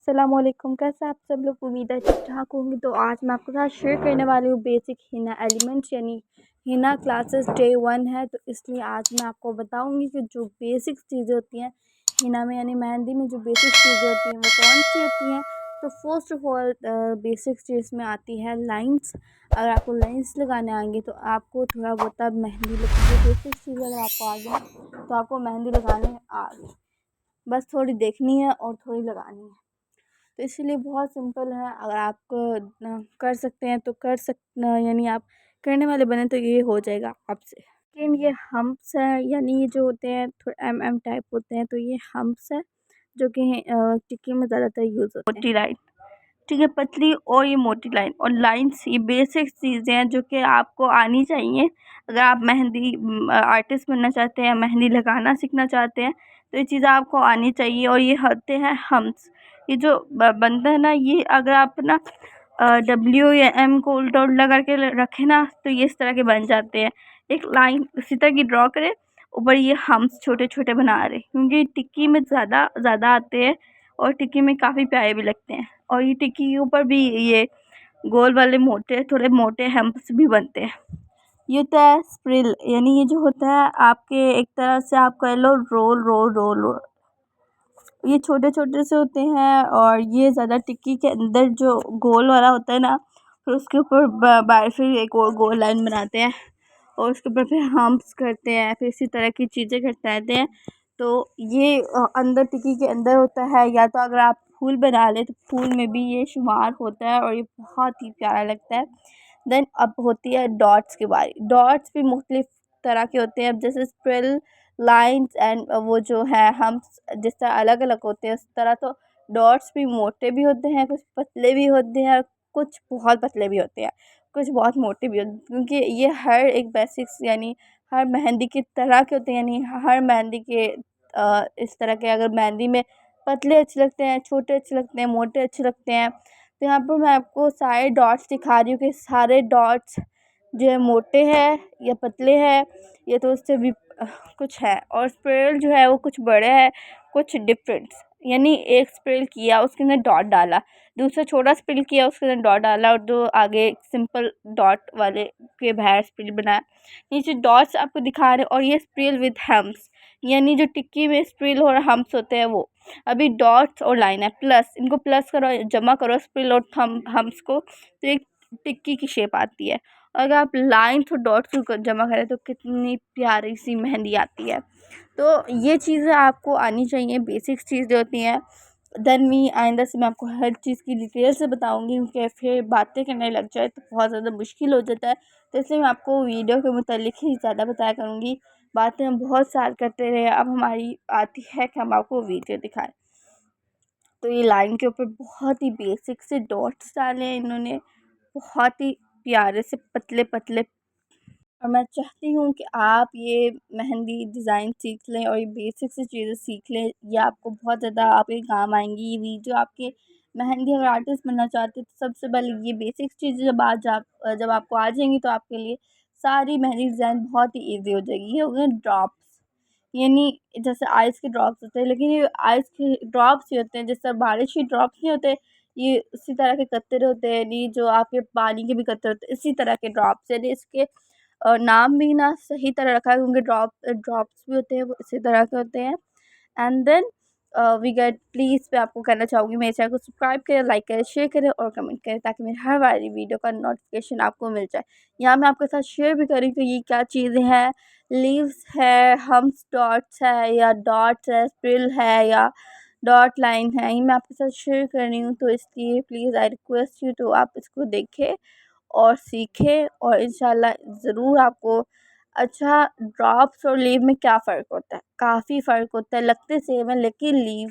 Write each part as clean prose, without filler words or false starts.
अस्सलामुअलैकुम, कैसे आप सब लोग। उम्मीद है ठीक ठाक होंगे। तो आज मैं आपके साथ शेयर करने वाली हूँ बेसिक हिना एलिमेंट्स यानी हिना क्लासेस डे 1 है। तो इसलिए आज मैं आपको बताऊँगी कि जो बेसिक चीज़ें होती हैं हिना में यानी मेहंदी में जो बेसिक चीज़ें होती हैं वो कौन सी होती हैं। तो फर्स्ट ऑफ ऑल बेसिक चीज़ में आती है लाइन्स। अगर आपको लाइन्स लगाने आएंगे तो आपको थोड़ा बहुत अब मेहंदी लगेगी। बेसिक चीज़ अगर आपको आ गया तो आपको मेहंदी लगाने आ गई, बस थोड़ी देखनी है और थोड़ी लगानी है। तो इसीलिए बहुत सिंपल है। अगर आप कर सकते हैं तो कर यानी आप करने वाले बने तो ये हो जाएगा आपसे। लेकिन ये हम्प्स है यानी ये जो होते हैं थोड़े एम टाइप होते हैं, तो ये हम्प्स है जो कि टिक्की में ज़्यादातर यूज़ होते हैं। मोटी लाइन, ठीक है, पतली और ये मोटी लाइन और लाइन्स ये बेसिक चीज़ें हैं जो कि आपको आनी चाहिए। अगर आप मेहंदी आर्टिस्ट बनना चाहते हैं, मेहंदी लगाना सीखना चाहते हैं तो ये चीज़ें आपको आनी चाहिए। और ये होते हैं हम्प्स। ये जो बनता है ना, ये अगर आप ना डब्ल्यू या एम को उल्टा उल्टा करके रखें ना तो ये इस तरह के बन जाते हैं। एक लाइन उसी तरह की ड्रॉ करें, ऊपर ये हम्प्स छोटे छोटे बना रहे, क्योंकि टिक्की में ज़्यादा ज़्यादा आते हैं और टिक्की में काफ़ी प्यारे भी लगते हैं। और ये टिक्की के ऊपर भी ये गोल वाले मोटे थोड़े मोटे हम्प्स भी बनते हैं। ये होता है स्प्रिल, यानी ये जो होता है आपके एक तरह से आप कह लो रोल रोल रोल रोल। ये छोटे छोटे से होते हैं और ये ज़्यादा टिक्की के अंदर जो गोल वाला होता है ना, फिर उसके ऊपर बाहर फिर एक और गोल लाइन बनाते हैं और उसके ऊपर फिर हम्प्स करते हैं, फिर इसी तरह की चीज़ें करते रहते हैं। तो ये अंदर टिक्की के अंदर होता है। या तो अगर आप फूल बना लें तो फूल में भी ये शुमार होता है और ये बहुत ही प्यारा लगता है। देन अब होती है डॉट्स की बारी। डॉट्स भी मुख्तलिफ तरह के होते हैं। अब जैसे स्प्रिल, लाइंस एंड वो जो है हम जिस तरह अलग अलग होते हैं उस तरह तो डॉट्स भी मोटे भी होते हैं, कुछ पतले भी होते हैं और कुछ बहुत पतले भी होते हैं, कुछ बहुत मोटे भी होते हैं। क्योंकि ये हर एक बेसिक्स यानी हर मेहंदी की तरह के होते हैं, यानी हर मेहंदी के इस तरह के। अगर मेहंदी में पतले अच्छे लगते हैं, छोटे अच्छे लगते हैं, मोटे अच्छे लगते हैं। तो यहाँ पर मैं आपको सारे डॉट्स दिखा रही हूँ कि सारे डॉट्स जो है मोटे हैं या पतले हैं, या तो उससे भी कुछ है। और स्प्रेल जो है वो कुछ बड़े हैं, कुछ डिफरेंट। यानी एक स्प्रेल किया उसके अंदर डॉट डाला, दूसरा छोटा स्प्रेल किया उसके अंदर डॉट डाला और दो आगे सिंपल डॉट वाले के बाहर स्प्रेल बनाया। नीचे डॉट्स आपको दिखा रहे और ये स्प्रेल विद हम्प्स, यानी जो टिक्की में स्प्रेल और हम्प्स होते हैं वो। अभी डॉट्स और लाइन है प्लस, इनको प्लस करो, जमा करो स्प्रेल और हम्प्स को, तो एक टिक्की की शेप आती है। अगर आप लाइन्स और डॉट्स को जमा करें तो कितनी प्यारी सी मेहंदी आती है। तो ये चीज़ें आपको आनी चाहिए, बेसिक चीज़ें होती हैं। देन मी आइंदा से मैं आपको हर चीज़ की डिटेल से बताऊंगी, क्योंकि फिर बातें करने लग जाए तो बहुत ज़्यादा मुश्किल हो जाता है। तो इसलिए मैं आपको वीडियो के मुतालिक ही ज़्यादा बताया करूँगी। बातें हम बहुत साल करते रहे, अब हमारी आती है कि हम आपको वीडियो दिखाएं। तो ये लाइन के ऊपर बहुत ही बेसिक से डॉट्स डाले हैं इन्होंने, बहुत ही प्यारे से पतले पतले। और मैं चाहती हूँ कि आप ये मेहंदी डिज़ाइन सीख लें और ये बेसिक सी चीज़ें सीख लें। ये आपको बहुत ज़्यादा आपके काम आएंगी। ये वीडियो आपके मेहंदी अगर आर्टिस्ट बनना चाहते हैं तो सबसे पहले ये बेसिक चीज़ें जब आपको आ जाएंगी तो आपके लिए सारी मेहंदी डिज़ाइन बहुत ही ईजी हो जाएगी। ये हो गए ड्रॉप्स, यानी जैसे आइस के ड्रॉप्स होते हैं, लेकिन ये आइस के ड्रॉप्स ही होते हैं, जैसे बारिश के ड्रॉप्स नहीं होते। ये उसी तरह के कतरे होते हैं, यानी जो आपके पानी के भी कतरे होते हैं, इसी तरह के ड्रॉप्स। यानी इसके नाम भी ना सही तरह रखा है, क्योंकि ड्रॉप्स भी होते हैं वो इसी तरह के होते हैं। And then we get please मैं आपको कहना चाहूँगी मेरे चैनल को सब्सक्राइब करें, लाइक करें, शेयर करें और कमेंट करें, ताकि मेरी हर वाली वीडियो का नोटिफिकेशन आपको मिल जाए। यहाँ मैं आपके साथ शेयर भी करी कि ये क्या चीज़ें हैं। लीव्स है, हम्प्स डॉट्स है या डॉट्स है, स्प्रिल है या डॉट लाइन है, ये मैं आपके साथ शेयर कर रही हूँ। तो इसलिए प्लीज़ आई रिक्वेस्ट यू तो आप इसको देखें और सीखें और इंशाल्लाह ज़रूर आपको अच्छा। ड्रॉप्स और लीव में क्या फ़र्क होता है? काफ़ी फ़र्क होता है, लगते सेम है लेकिन लीव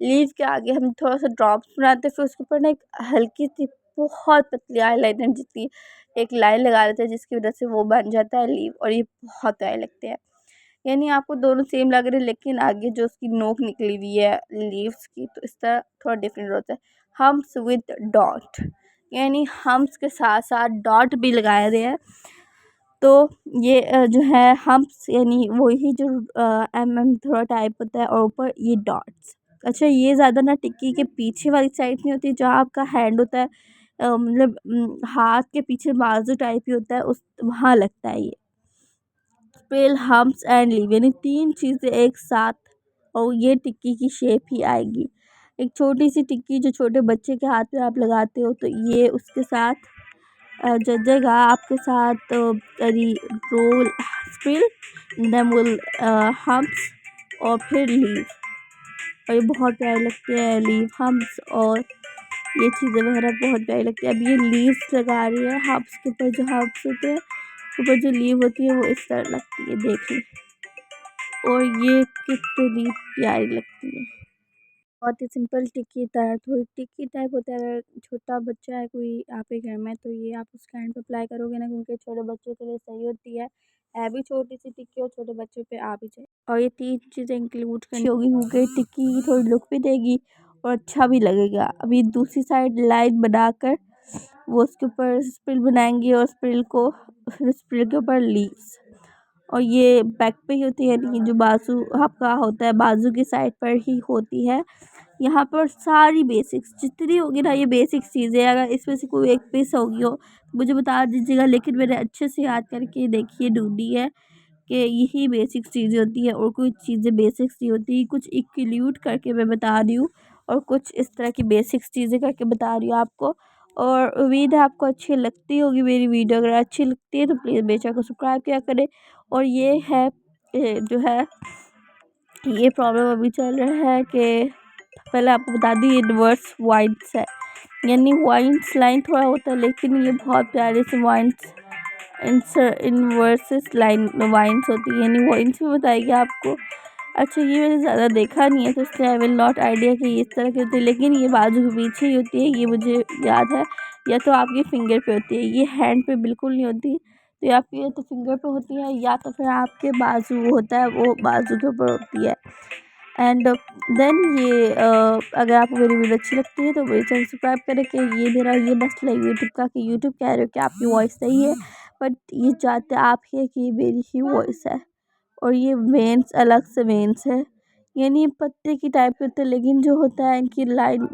लीव के आगे हम थोड़ा सा ड्रॉप्स बनाते हैं, फिर उसके ऊपर ना एक हल्की सी बहुत पतली आईलाइनर जितनी एक लाइन लगा देते हैं, जिसकी वजह से वो बन जाता है लीव और ये बहुत प्यारे लगते हैं। यानी आपको दोनों सेम लग रहे हैं लेकिन आगे जो उसकी नोक निकली हुई है लीव्स की, तो इस तरह थोड़ा डिफरेंट होता है। हम्प्स विद डॉट, यानी हम्प्स के साथ साथ डॉट भी लगाए गए हैं। तो ये जो है हम्प्स यानी वही जो एम थोड़ा टाइप होता है और ऊपर ये डॉट्स। अच्छा ये ज़्यादा ना टिक्की के पीछे वाली साइड नहीं होती, जहाँ आपका हैंड होता है मतलब हाथ के पीछे बाजू टाइप ही होता है, उस वहाँ लगता है ये। स्प्रिल, हम्प्स एंड लीव, यानी 3 चीज़ें एक साथ और ये टिक्की की शेप ही आएगी। एक छोटी सी टिक्की जो छोटे बच्चे के हाथ में आप लगाते हो, तो ये उसके साथ जगेगा आपके साथ करी रोल स्प्रिल, देन विल हम्प्स और फिर लीव। और ये बहुत प्यारे लगते हैं लीव हम्प्स, और ये चीज़ें वगैरह बहुत प्यारी लगती है। अब ये लीव्स लगा रही है हम्प्स के ऊपर, जो हम्प्स होते हैं ऊपर जो लीव होती है वो इस तरह लगती है, देखिए। और ये कितनी प्यारी लगती है। बहुत ही सिंपल टिक्की तरह थोड़ी टिक्की टाइप होता है। अगर छोटा बच्चा है कोई आपके घर में, तो ये आप उसके हैंड पे अप्लाई करोगे ना, क्योंकि छोटे बच्चों के लिए सही होती है भी छोटी सी टिक्की और छोटे बच्चों पे आ भी जाए। और ये 3 चीज़ें इंक्लूड करनी होगी, क्योंकि टिक्की की थोड़ी लुक भी देगी और अच्छा भी लगेगा। अभी दूसरी साइड लाइन बनाकर वो उसके ऊपर स्प्रिल बनाएंगे, और स्प्रिल को स्प्रिल के ऊपर लीव्स। और ये बैक पे ही होती है, यानी जो बाजू आपका होता है बाजू की साइड पर ही होती है। यहाँ पर सारी बेसिक्स जितनी होगी ना, ये बेसिक्स चीज़ें, अगर इसमें से कोई एक मिस होगी हो तो मुझे बता दीजिएगा, लेकिन मैंने अच्छे से याद करके देखिए ढूंढी है कि यही बेसिक्स चीज़ें होती है, और कुछ चीज़ें बेसिक्स नहीं होती, कुछ इंक्लूड करके मैं बता रही हूँ, और कुछ इस तरह की बेसिक्स चीज़ें करके बता रही हूँ आपको। और उम्मीद है आपको अच्छी लगती होगी मेरी वीडियो। अगर अच्छी लगती है तो प्लीज़ मेरे चैनल को सब्सक्राइब किया करें। और ये है जो है ये प्रॉब्लम अभी चल रहा है कि पहले आपको बता दी, ये रिवर्स वाइन्स है, यानी वाइन्स लाइन थोड़ा होता है, लेकिन ये बहुत प्यारे से वाइन्स इनवर्सेस लाइन वाइन्स होती है, यानी वाइन्स भी बताएगी आपको। अच्छा ये मैंने ज़्यादा देखा नहीं है, तो इसलिए आई विल नॉट आइडिया कि ये इस तरह की होती है, लेकिन ये बाजू के पीछे ही होती है, ये मुझे याद है। या तो आपकी फिंगर पे होती है, ये हैंड पे बिल्कुल नहीं होती। तो ये आपकी या तो फिंगर पे होती है, या तो फिर आपके बाजू होता है वो बाजू के ऊपर होती है। एंड देन ये अगर आपको मेरी वीडियो अच्छी लगती है तो मेरे चैनल सब्सक्राइब करें। कि ये मेरा ये मसला है यूट्यूब का, कि यूट्यूब कह रहे हो कि आपकी वॉइस सही है, बट ये चाहते आप ही है कि ये मेरी ही वॉइस है। और ये वेन्स अलग से वेन्स है, यानी पत्ते की टाइप के होते हैं, लेकिन जो होता है इनकी लाइन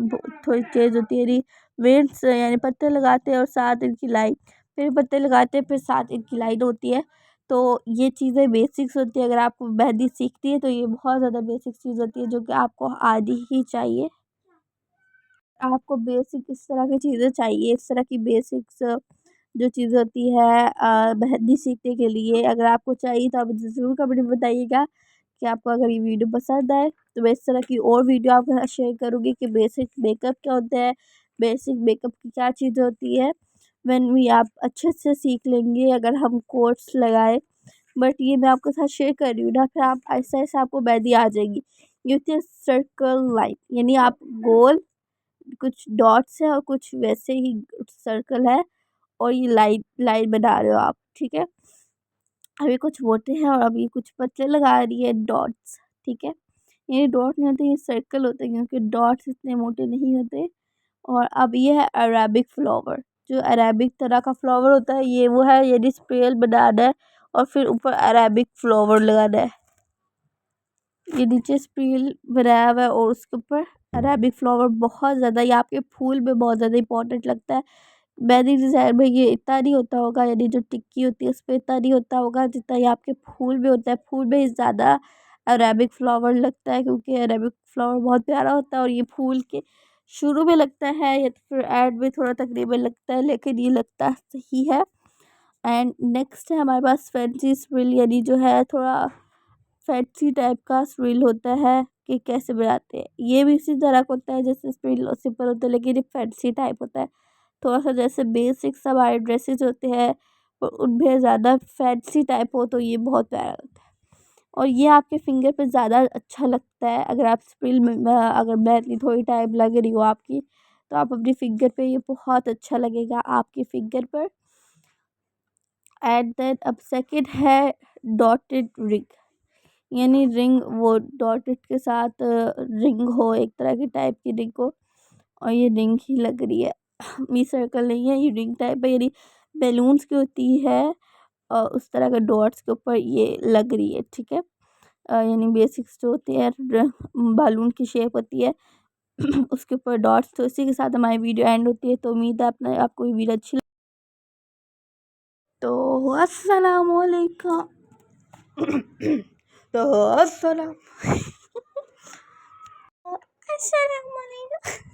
थोड़ी तेज होती है। यानी वेन्स यानी पत्ते लगाते हैं और साथ इनकी लाइन, फिर पत्ते लगाते हैं फिर साथ इनकी लाइन होती है। तो ये चीज़ें बेसिक्स होती है। अगर आपको मेहंदी सीखती है तो ये बहुत ज़्यादा बेसिक चीज़ होती है, जो कि आपको आनी ही चाहिए। आपको बेसिक इस तरह की चीज़ें चाहिए, इस तरह की बेसिक्स जो चीज़ होती है मेहंदी सीखने के लिए, अगर आपको चाहिए तो आप मुझे ज़रूर कमेंट में बताइएगा। कि आपको अगर ये वीडियो पसंद आए तो मैं इस तरह की और वीडियो आपके साथ शेयर करूँगी कि बेसिक मेकअप क्या होता है, बेसिक मेकअप की क्या चीज़ें होती है। व्हेन वी आप अच्छे से सीख लेंगे अगर हम कोर्स लगाए। बट ये मैं आपके साथ शेयर कर रही हूँ ना, फिर आप ऐसा ऐसा आपको मेहंदी आ जाएगी। ये होती है सर्कल लाइन, यानी आप गोल कुछ डॉट्स है और कुछ वैसे ही सर्कल है, और ये लाइन लाइन बना रहे हो आप, ठीक है। अभी कुछ मोटे हैं और अभी कुछ पतले लगा रही है डॉट्स, ठीक है। ये डॉट नहीं होते, ये सर्कल होते हैं, क्योंकि डॉट्स इतने मोटे नहीं होते। और अब ये है अरेबिक फ्लावर, जो अरेबिक तरह का फ्लावर होता है, ये वो है, ये स्प्रेल बनाना है और फिर ऊपर अरेबिक फ्लावर लगाना है। ये नीचे स्प्रेल बनाया हुआ है और उसके ऊपर अरेबिक फ्लावर, बहुत ज़्यादा ये आपके फूल में बहुत ज़्यादा इंपॉर्टेंट लगता है। मेहंदी डिज़ाइन में ये इतना नहीं होता होगा, यानी जो टिक्की होती है उस पर इतना नहीं होता होगा जितना ये आपके फूल में होता है। फूल में ज़्यादा अरेबिक फ्लावर लगता है, क्योंकि अरेबिक फ्लावर बहुत प्यारा होता है, और ये फूल के शुरू में लगता है या तो फिर एंड में थोड़ा तकरीबन लगता है, लेकिन ये लगता सही है। एंड नेक्स्ट है हमारे पास फैंसी स्प्रिल, यानी जो है थोड़ा फैंसी टाइप का स्प्रिल होता है। कि कैसे बनाते हैं, ये भी इसी तरह का होता है जैसे स्प्रिल सिंपल होता है, लेकिन ये फैंसी टाइप होता है। थोड़ा सा जैसे बेसिक सब हमारे ड्रेसेस होते हैं, और उनमें ज़्यादा फैंसी टाइप हो तो ये बहुत प्यारा लगता है। और ये आपके फिंगर पे ज़्यादा अच्छा लगता है। अगर आप स्प्रिल में अगर मेहंदी थोड़ी टाइम लग रही हो आपकी, तो आप अपनी फिंगर पे ये बहुत अच्छा लगेगा आपकी फिंगर पर। एंड देन अब सेकंड है डॉटेड रिंग, यानी रिंग वो डॉटेड के साथ रिंग हो, एक तरह की टाइप की रिंग हो, और ये रिंग ही लग रही है। ये सर्कल नहीं है, ये रिंग टाइप है, यानी बैलून्स की होती है और उस तरह के डॉट्स के ऊपर ये लग रही है, ठीक है। यानी बेसिक्स जो होती है बालून की शेप होती है उसके ऊपर डॉट्स। तो इसी के साथ हमारी वीडियो एंड होती है। तो उम्मीद है आपको ये वीडियो अच्छी तो अस्सलाम वालेकुम। तो अस्सलाम अस्सलाम वालेकुम।